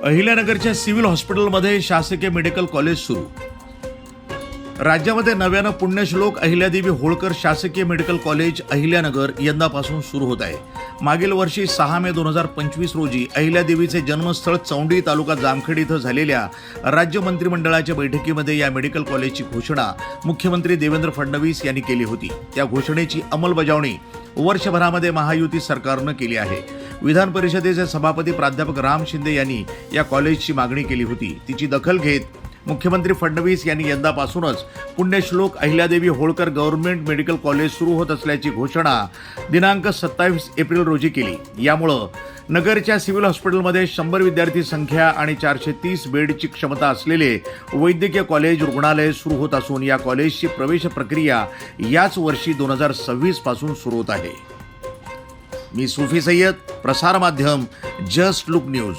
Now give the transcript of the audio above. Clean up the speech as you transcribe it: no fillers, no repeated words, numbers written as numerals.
अहिल्यानगरच्या civil हॉस्पिटलमध्ये शासकीय medical college सुरू. राज्यामध्ये नव्यानं पुण्यश्लोक अहिल्यादेवी होळकर शासकीय मेडिकल कॉलेज अहिल्यानगर यंदापासून सुरू होत आहे. मागील वर्षी 6 मे 2025 रोजी अहिल्यादेवीचे जन्मस्थळ चौंडी तालुका जामखेड इथं झालेल्या राज्य मंत्रिमंडळाच्या बैठकीमध्ये या मेडिकल कॉलेजची घोषणा मुख्यमंत्री देवेंद्र फडणवीस यांनी केली होती. त्या घोषणेची अंमलबजावणी वर्षभरामध्ये महायुती सरकारनं केली आहे. विधान परिषदेचे सभापती प्राध्यापक राम शिंदे यांनी या कॉलेजची मागणी केली होती. तिची दखल घेत मुख्यमंत्री फडणवीस यांनी यंदापासूनच Punyashlok Ahilyadevi Holkar government medical college सुरू होत असल्याची घोषणा दिनांक 27 एप्रिल रोजी केली. यामुळं नगरच्या सिव्हिल हॉस्पिटलमध्ये 100 विद्यार्थी संख्या आणि 430 बेडची क्षमता असलेले वैद्यकीय कॉलेज रुग्णालय सुरू होत असून या कॉलेजची प्रवेश प्रक्रिया याच वर्षी 2026 पासून सुरू होत आहे. मी सुफी सय्यद, प्रसार माध्यम जस्ट लुक न्यूज.